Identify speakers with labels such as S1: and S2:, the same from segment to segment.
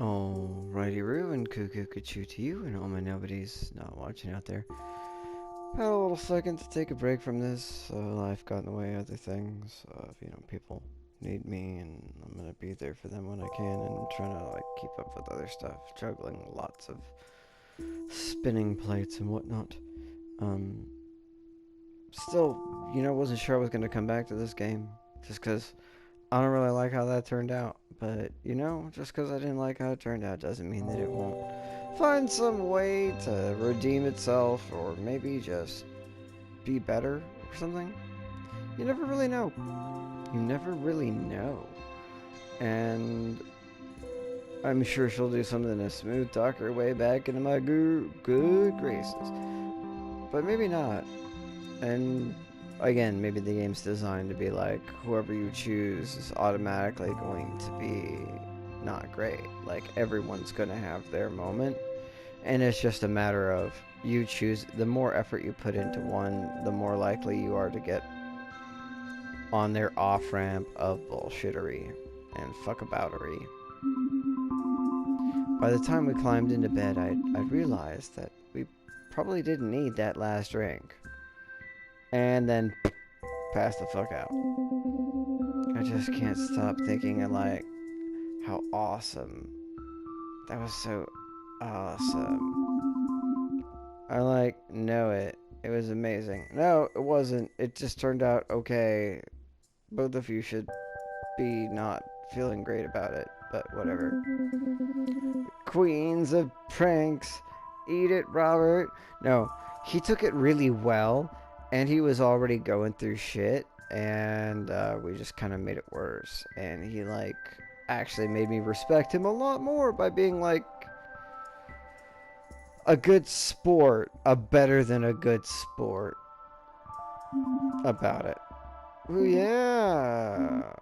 S1: Alrighty-roo, and cuckoo-cuckoo to you, and all my nobodies not watching out there. Had a little second to take a break from this. Life got in the way of other things. People need me, and I'm gonna be there for them when I can, and trying to, like, keep up with other stuff. Juggling lots of spinning plates and whatnot. Um, Still, wasn't sure I was gonna come back to this game. Just because I don't really like how that turned out. But, just because I didn't like how it turned out doesn't mean that it won't find some way to redeem itself or maybe just be better or something. You never really know. You never really know. And I'm sure she'll do something to smooth talk her way back into my good graces. But maybe not. And again, maybe the game's designed to be like whoever you choose is automatically going to be not great. Like everyone's going to have their moment. And it's just a matter of you choose. The more effort you put into one, the more likely you are to get on their off ramp of bullshittery and fuckaboutery. By the time we climbed into bed, I realized that we probably didn't need that last drink. And then pass the fuck out. I just can't stop thinking of like how awesome. That was so awesome. I like know it. It was amazing. No, it wasn't. It just turned out okay. Both of you should be not feeling great about it, but whatever. Queens of pranks. Eat it, Robert. No, he took it really well. And he was already going through shit, and we just kind of made it worse. And he, like, actually made me respect him a lot more by being, like, a good sport, a better than a good sport about it. Ooh, yeah.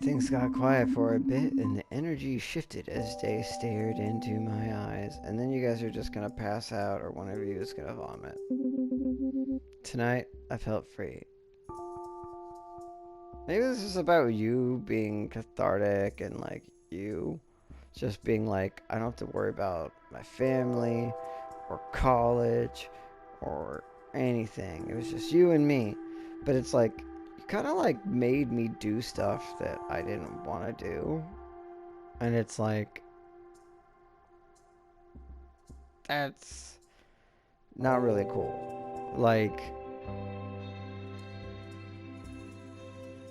S1: Things got quiet for a bit, and the energy shifted as they stared into my eyes. And then you guys are just gonna pass out, or one of you is gonna vomit. Tonight, I felt free. Maybe this is about you being cathartic and, like, you just being like, I don't have to worry about my family or college or anything. It was just you and me. But it's like, you kind of, like, made me do stuff that I didn't want to do. And it's like, that's not really cool. Like,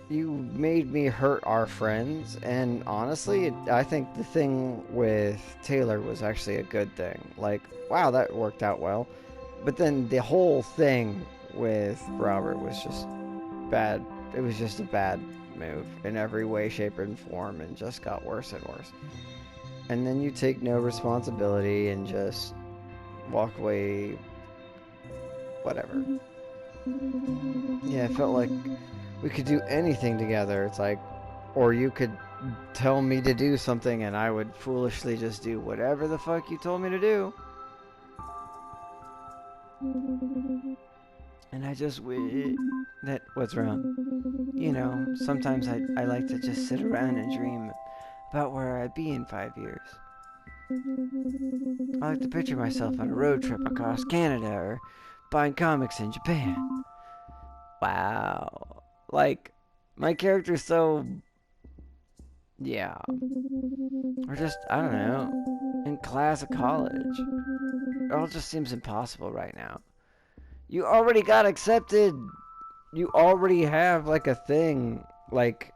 S1: you made me hurt our friends, and honestly, I think the thing with Taylor was actually a good thing. Like, wow, that worked out well. But then the whole thing with Robert was just bad. It was just a bad move in every way, shape, and form, and just got worse and worse. And then you take no responsibility and just walk away, whatever. Yeah, it felt like we could do anything together. It's like, or you could tell me to do something and I would foolishly just do whatever the fuck you told me to do. And I just wish that, what's wrong? Sometimes I like to just sit around and dream about where I'd be in 5 years. I like to picture myself on a road trip across Canada or buying comics in Japan. Wow. Like, my character's so... yeah. Or just, I don't know, in class at college. It all just seems impossible right now. You already got accepted. You already have, like, a thing. Like,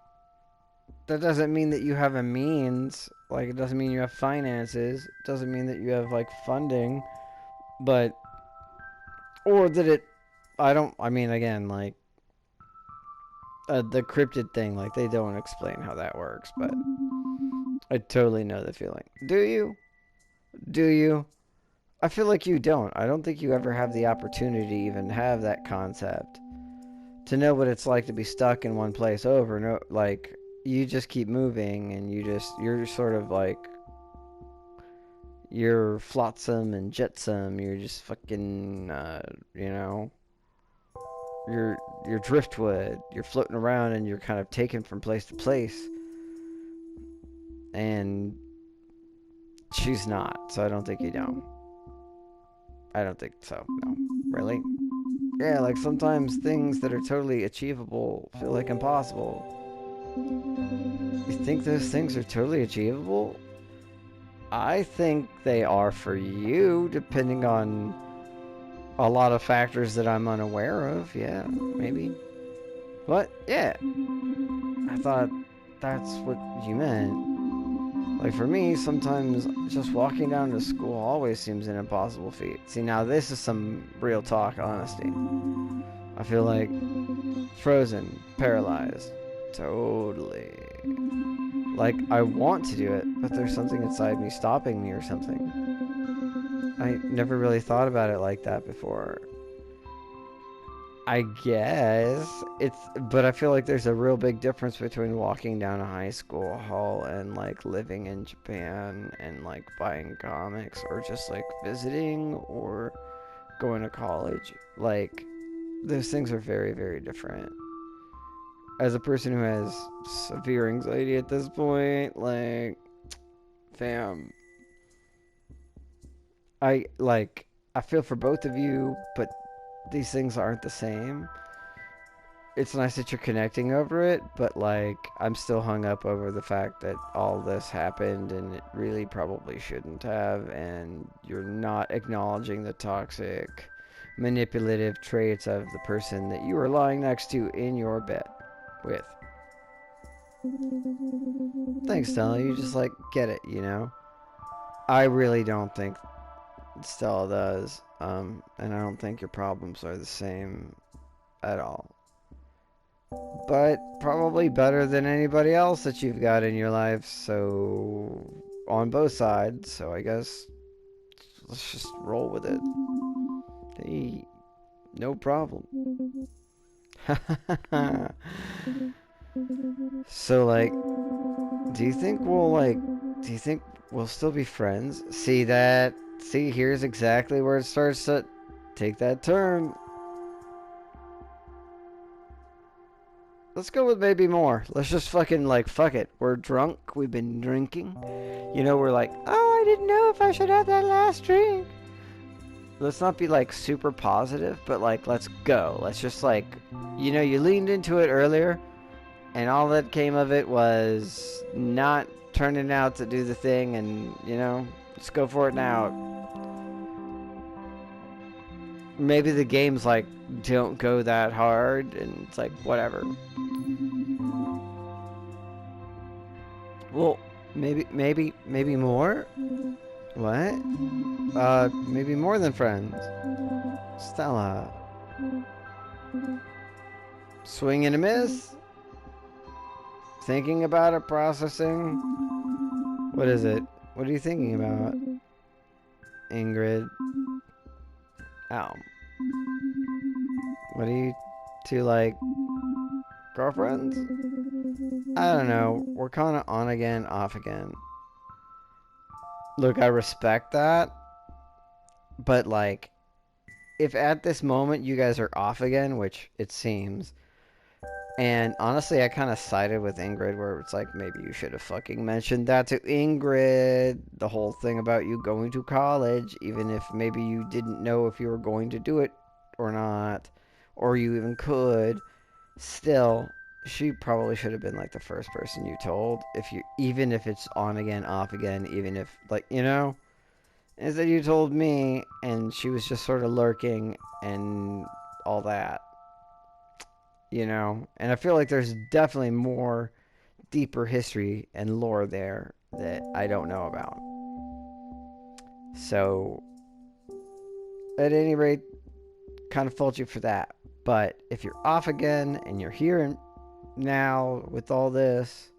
S1: that doesn't mean that you have a means. Like, it doesn't mean you have finances. It doesn't mean that you have, like, funding. But, or that it, I mean, again, like, the cryptid thing, like, they don't explain how that works, but I totally know the feeling. Do you? Do you? I feel like you don't. I don't think you ever have the opportunity to even have that concept. To know what it's like to be stuck in one place over and over. Like, you just keep moving and you're sort of like, you're flotsam and jetsam. You're just fucking, you're driftwood. You're floating around and you're kind of taken from place to place. and she's not, so I don't think you know. I don't think so, no. Really? Yeah, like sometimes things that are totally achievable feel like impossible. You think those things are totally achievable? I think they are for you, depending on a lot of factors that I'm unaware of. Yeah, maybe. What? Yeah. I thought that's what you meant. Like for me, sometimes just walking down to school always seems an impossible feat. See, now this is some real talk honesty. I feel like frozen, paralyzed. Totally. Like, I want to do it, but there's something inside me stopping me or something. I never really thought about it like that before. I guess but I feel like there's a real big difference between walking down a high school hall and like living in Japan and like buying comics or just like visiting or going to college. Like, those things are very, very different. As a person who has severe anxiety at this point, like, fam, I feel for both of you, but these things aren't the same. It's nice that you're connecting over it, but like, I'm still hung up over the fact that all this happened and it really probably shouldn't have, and you're not acknowledging the toxic, manipulative traits of the person that you are lying next to in your bed with. Thanks, Stella. You just like get it, you know? I really don't think Stella does. And I don't think your problems are the same at all. But probably better than anybody else that you've got in your life, so on both sides, so I guess let's just roll with it. Hey, no problem. So like, do you think we'll still be friends? See, here's exactly where it starts to take that turn. Let's go with maybe more. Let's just fucking, like, fuck it. We're drunk. We've been drinking. You know, we're like, oh, I didn't know if I should have that last drink. Let's not be, like, super positive, but, like, let's go. Let's just, like, you know, you leaned into it earlier, and all that came of it was not turning out to do the thing, and, you know, let's go for it now. Maybe the game's like, don't go that hard, and it's like, whatever. Well, maybe more? What? Maybe more than friends. Stella. Swing and a miss? Thinking about it, processing? What is it? What are you thinking about? Ingrid. Ow. What are you two, like, girlfriends? I don't know. We're kind of on again, off again. Look, I respect that. But, like, if at this moment you guys are off again, which it seems, and honestly, I kind of sided with Ingrid where it's like, maybe you should have fucking mentioned that to Ingrid. The whole thing about you going to college, even if maybe you didn't know if you were going to do it or not, or you even could. Still, she probably should have been like the first person you told. Even if it's on again, off again, even if, like, you know, instead you told me, and she was just sort of lurking and all that. You know, and I feel like there's definitely more deeper history and lore there that I don't know about. So, at any rate, kind of fault you for that. But if you're off again and you're here now with all this,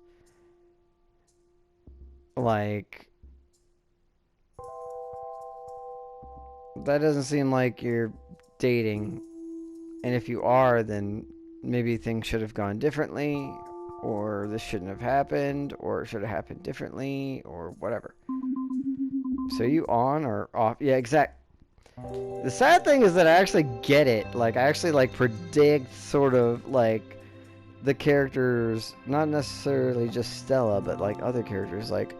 S1: like, that doesn't seem like you're dating. And if you are, then maybe things should have gone differently, or this shouldn't have happened, or it should have happened differently, or whatever. So you on or off? Yeah, exact. The sad thing is that I actually get it. Like, I actually, like, predict sort of, like, the characters, not necessarily just Stella, but like other characters, like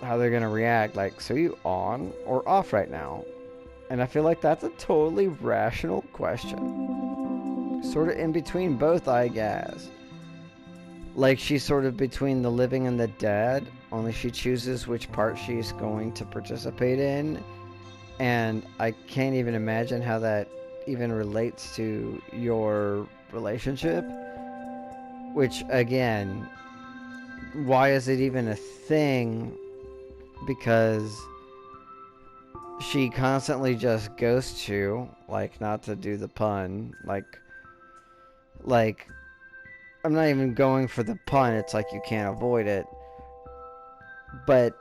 S1: how they're gonna react. Like, so you on or off right now? And I feel like that's a totally rational question. Sort of in between both, I guess. Like, she's sort of between the living and the dead, only she chooses which part she's going to participate in. And I can't even imagine how that even relates to your relationship. Which, again, why is it even a thing? Because she constantly just ghosts you, like, not to do the pun, like, I'm not even going for the pun, it's like you can't avoid it, but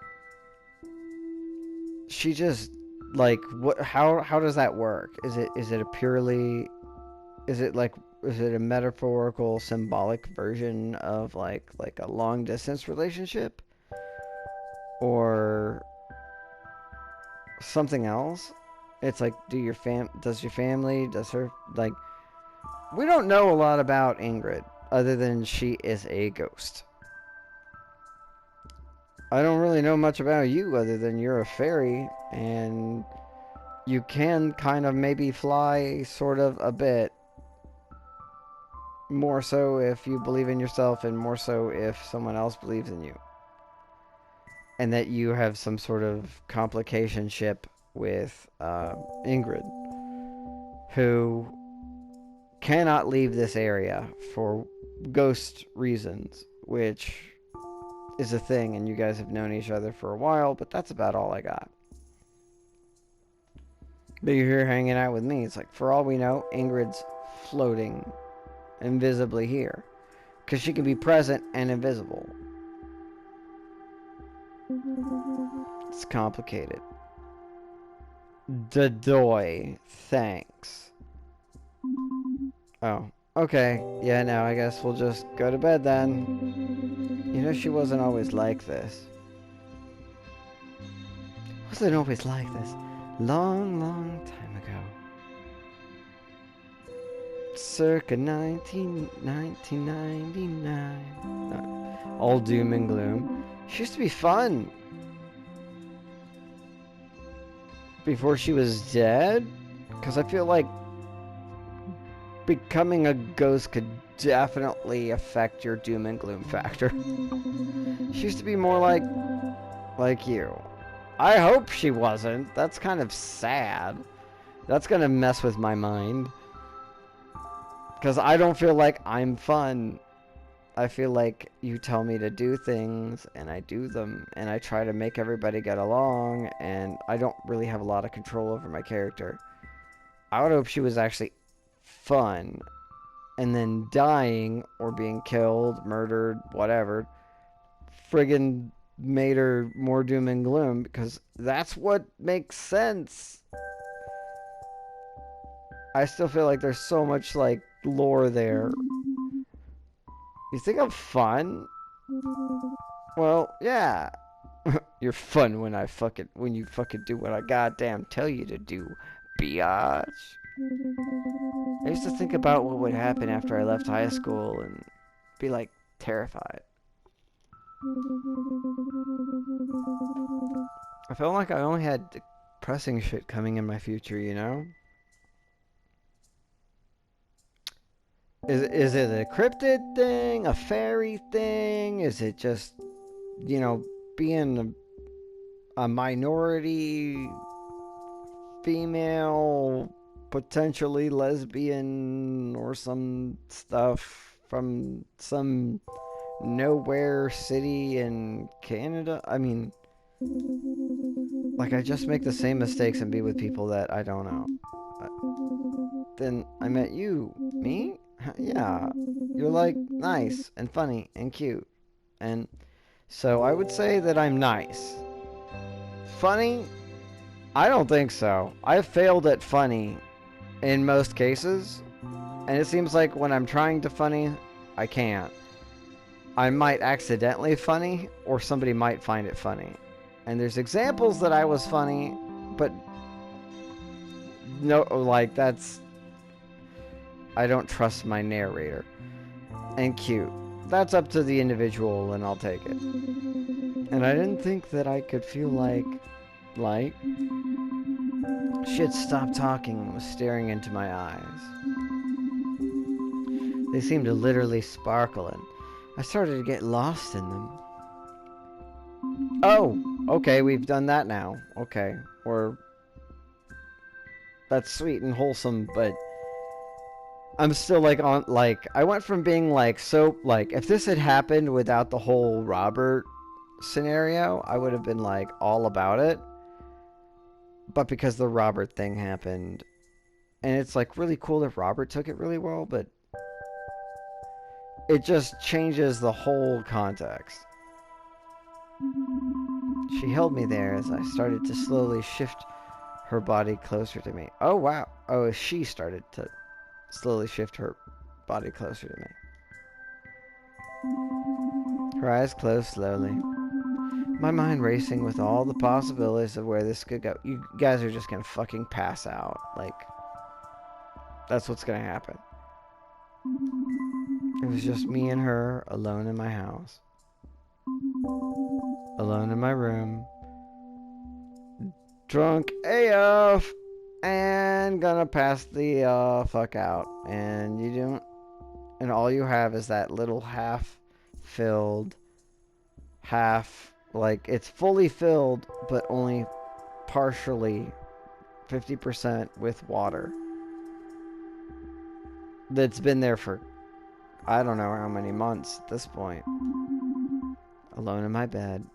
S1: she just, like, how does that work? Is it a purely, is it a metaphorical, symbolic version of, like a long-distance relationship? Or something else? It's like, does your family, does her, like, we don't know a lot about Ingrid other than she is a ghost. I don't really know much about you other than you're a fairy and you can kind of maybe fly sort of a bit. More so if you believe in yourself and more so if someone else believes in you. And that you have some sort of complication ship with Ingrid, who cannot leave this area for ghost reasons, which is a thing, and you guys have known each other for a while, but that's about all I got. But you're here hanging out with me. It's like, for all we know, Ingrid's floating invisibly here, because she can be present and invisible. It's complicated. Dadoy, thanks. Oh, okay. Yeah, no, I guess we'll just go to bed then. You know, she wasn't always like this. Wasn't always like this. Long, long time ago. Circa 1999. All doom and gloom. She used to be fun. Before she was dead? Because I feel like becoming a ghost could definitely affect your doom and gloom factor. She used to be more like you. I hope she wasn't. That's kind of sad. That's gonna mess with my mind. Because I don't feel like I'm fun. I feel like you tell me to do things, and I do them, and I try to make everybody get along, and I don't really have a lot of control over my character. I would hope she was actually fun, and then dying, or being killed, murdered, whatever, friggin' made her more doom and gloom, because that's what makes sense. I still feel like there's so much, like, lore there. You think I'm fun? Well, yeah. You're fun when you fucking do what I goddamn tell you to do, biatch. I used to think about what would happen after I left high school and be like terrified. I felt like I only had depressing shit coming in my future, you know? Is it a cryptid thing? A fairy thing? Is it just, you know, being a minority female, potentially lesbian or some stuff from some nowhere city in Canada? I mean, like, I just make the same mistakes and be with people that I don't know. Then I met you. Me? Yeah, you're like nice and funny and cute, and so I would say that I'm nice. Funny? I don't think so. I've failed at funny in most cases, and it seems like when I'm trying to funny, I can't. I might accidentally funny, or somebody might find it funny. And there's examples that I was funny, but no, like, that's, I don't trust my narrator. and cute. That's up to the individual, and I'll take it. And I didn't think that I could feel like she had stopped talking and was staring into my eyes. They seemed to literally sparkle, and I started to get lost in them. Oh, okay, we've done that now. Okay, that's sweet and wholesome, but I'm still like I went from being like so like if this had happened without the whole Robert scenario, I would have been like all about it. But because the Robert thing happened, and it's like really cool that Robert took it really well, but it just changes the whole context. She held me there as I started to slowly shift her body closer to me. Oh, wow. Oh, she started to slowly shift her body closer to me. Her eyes closed slowly. My mind racing with all the possibilities of where this could go. You guys are just gonna fucking pass out. Like, that's what's gonna happen. It was just me and her, alone in my house. Alone in my room. Drunk AF. And gonna pass the fuck out. And you don't... And all you have is that little half-filled... Like, it's fully filled, but only partially 50% with water. That's been there for, I don't know how many months at this point. Alone in my bed.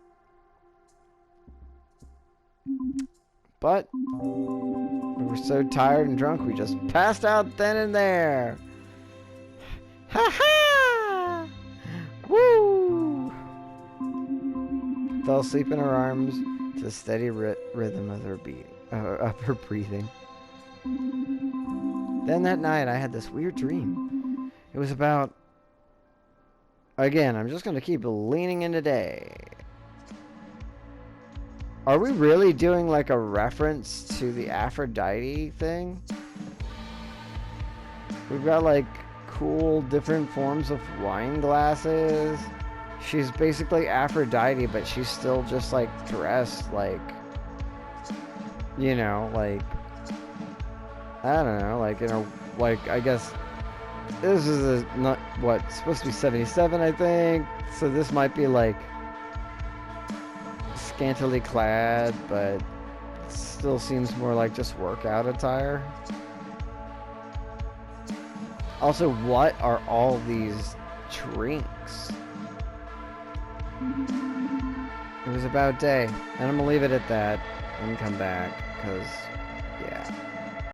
S1: But we were so tired and drunk, we just passed out then and there. Ha ha! Woo! Fell asleep in her arms to the steady rhythm of her breathing. Then that night, I had this weird dream. It was about... Again, I'm just going to keep leaning into day. Are we really doing like a reference to the Aphrodite thing? We've got like cool different forms of wine glasses. She's basically Aphrodite, but she's still just like dressed like, you know, like, I don't know, like, you know, like, I guess this is not what, supposed to be 77, I think. So this might be like scantily clad, but still seems more like just workout attire. Also, what are all these drinks? It was about day, and I'm gonna leave it at that and come back, because, yeah.